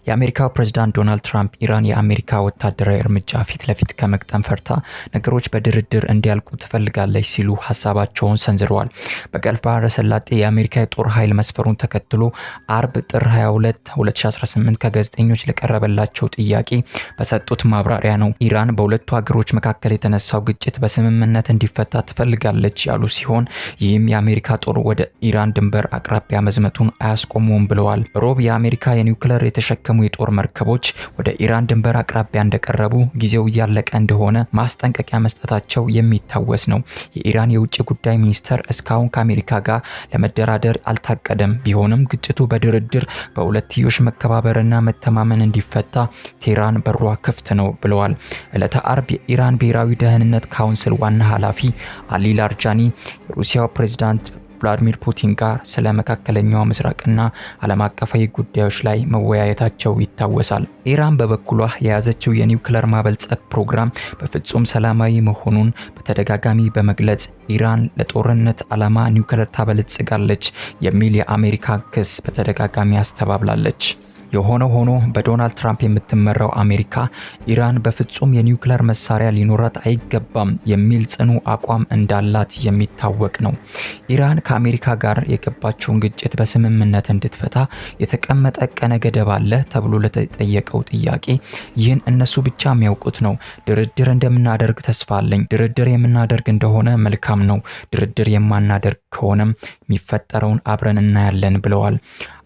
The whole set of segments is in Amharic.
የአሜሪካው ፕሬዝዳንት ዶናልድ ትራምፕ ኢራን የአሜሪካ ወታደራዊ እርምጃ ፊት ለፊት ከመቅጠም ፈርታ ነገሮች በድርድር እንዲያልቁ ትፈልጋለች ሲሉ ሀሳባቸውን ሰንዝረዋል። በገልፍ ባህረ ሰላጤ የአሜሪካ የጦር ኃይል መስፈሩን ተከትሎ አርብ ጥር 22 2018 ከጋዜጠኞች ለቀረበላቸው ጥያቄ በሰጡት ማብራሪያ ነው ኢራን በሁለቱ ሀገሮች መካከል የተነሳው ግጭት በስምምነት እንዲፈታ ትፈልጋለች ያሉ ሲሆን ይህም የአሜሪካ ጦር ወደ ኢራን ድንበር አቅራቢያ መዝመቱን አያስቆሙም ብለዋል። ሮብ የአሜሪካ የኒውክሌር የተሸከሙ የጦር መርከቦች ወደ ኢራን ድንበር አቅራቢያ እንደቀረቡ ጊዜው እያለቀ እንደሆነ ማስጠንቀቂያ መስጠታቸው የሚታወስ ነው። የኢራን የውጭ ጉዳይ ሚኒስተር እስካሁን ከአሜሪካ ጋር ለመደራደር አልታቀደም ቢሆንም ግጭቱ በድርድር በሁለትዮሽ መከባበርና መተማመን እንዲፈታ ቴህራን በሯ ክፍት ነው ብለዋል። ዕለተ አርብ የኢራን ብሔራዊ ደህንነት ካውንስል ዋና ኃላፊ አሊ ላርጃኒ የሩሲያው ፕሬዝዳንት ቭላድሚር ፑቲን ጋር ስለ መካከለኛው ምስራቅና ዓለም አቀፋዊ ጉዳዮች ላይ መወያየታቸው ይታወሳል። ኢራን በበኩሏ የያዘችው የኒውክሌር ማበልጸግ ፕሮግራም በፍጹም ሰላማዊ መሆኑን በተደጋጋሚ በመግለጽ ኢራን ለጦርነት ዓላማ ኒውክሌር ታበለጽጋለች የሚል የአሜሪካ ክስ በተደጋጋሚ አስተባብላለች። የሆነ ሆኖ በዶናልድ ትራምፕ የምትመራው አሜሪካ ኢራን በፍጹም የኒውክሌር መሳሪያ ሊኖራት አይገባም የሚል ጽኑ አቋም እንዳላት የሚታወቅ ነው። ኢራን ከአሜሪካ ጋር የገባችውን ግጭት በስምምነት እንድትፈታ የተቀመጠ ቀነ ገደብ አለ ተብሎ ለተጠየቀው ጥያቄ ይህን እነሱ ብቻ የሚያውቁት ነው። ድርድር እንደምናደርግ ተስፋ አለኝ። ድርድር የምናደርግ እንደሆነ መልካም ነው። ድርድር የማናደርግ ከሆነም የሚፈጠረውን አብረን እናያለን ብለዋል።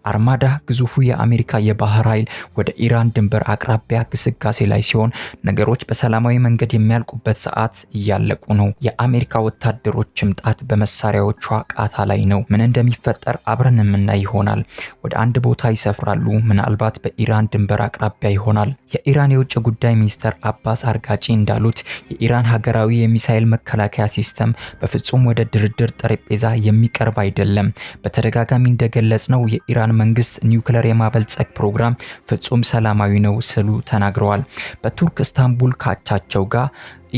አርማዳ ግዙፉ የአሜሪካ የባህር ኃይል ወደ ኢራን ድንበር አቅራቢያ ግስጋሴ ላይ ሲሆን ነገሮች በሰላማዊ መንገድ የሚያልቁበት ሰዓት እያለቁ ነው። የአሜሪካ ወታደሮች ጣት በመሳሪያዎቿ ቃታ ላይ ነው። ምን እንደሚፈጠር አብረን የምናይ ይሆናል። ወደ አንድ ቦታ ይሰፍራሉ። ምናልባት በኢራን ድንበር አቅራቢያ ይሆናል። የኢራን የውጭ ጉዳይ ሚኒስተር አባስ አርጋጪ እንዳሉት የኢራን ሀገራዊ የሚሳኤል መከላከያ ሲስተም በፍጹም ወደ ድርድር ጠረጴዛ የሚቀርብ አይደለም። በተደጋጋሚ እንደገለጽነው የኢራን መንግስት ኒውክሌር የማበልጸግ ፕሮግራም ፍጹም ሰላማዊ ነው ሲሉ ተናግረዋል። በቱርክ ኢስታንቡል ካቻቸው ጋር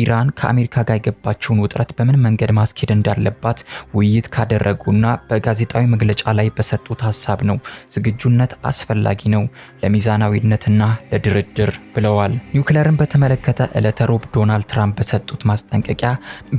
ኢራን ከአሜሪካ ጋር የገባችውን ውጥረት በምን መንገድ ማስኬድ እንዳለባት ውይይት ካደረጉና በጋዜጣዊ መግለጫ ላይ በሰጡት ሀሳብ ነው። ዝግጁነት አስፈላጊ ነው ለሚዛናዊነትና ለድርድር ብለዋል። ኒውክሌርን በተመለከተ ዕለተ ሮብ ዶናልድ ትራምፕ በሰጡት ማስጠንቀቂያ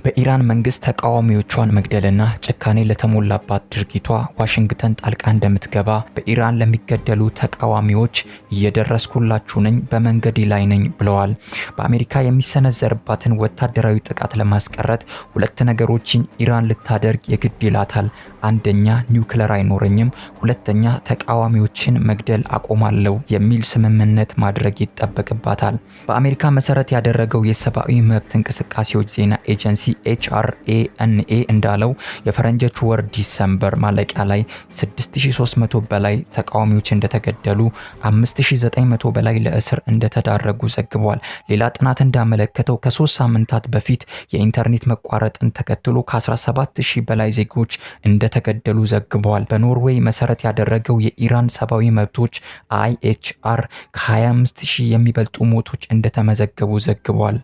በኢራን መንግስት ተቃዋሚዎቿን መግደልና ጭካኔ ለተሞላባት ድርጊቷ ዋሽንግተን ጣልቃ እንደምትገባ፣ በኢራን ለሚገደሉ ተቃዋሚዎች እየደረስኩላችሁ ነኝ፣ በመንገድ ላይ ነኝ ብለዋል። በአሜሪካ የሚሰነዘርባት ወታደራዊ ጥቃት ለማስቀረት ሁለት ነገሮችን ኢራን ልታደርግ የግድ ይላታል። አንደኛ ኒውክሌር አይኖረኝም፣ ሁለተኛ ተቃዋሚዎችን መግደል አቆማለሁ የሚል ስምምነት ማድረግ ይጠበቅባታል። በአሜሪካ መሰረት ያደረገው የሰብአዊ መብት እንቅስቃሴዎች ዜና ኤጀንሲ HRANA እንዳለው የፈረንጆቹ ወር ዲሰምበር ማለቂያ ላይ 6300 በላይ ተቃዋሚዎች እንደተገደሉ፣ 5900 በላይ ለእስር እንደተዳረጉ ዘግቧል። ሌላ ጥናት እንዳመለከተው ከ3 ሳምንታት በፊት የኢንተርኔት መቋረጥን ተከትሎ ከ17000 በላይ ዜጎች እንደተገደሉ ዘግበዋል። በኖርዌይ መሰረት ያደረገው የኢራን ሰብአዊ መብቶች IHR ከ25000 የሚበልጡ ሞቶች እንደተመዘገቡ ዘግቧል።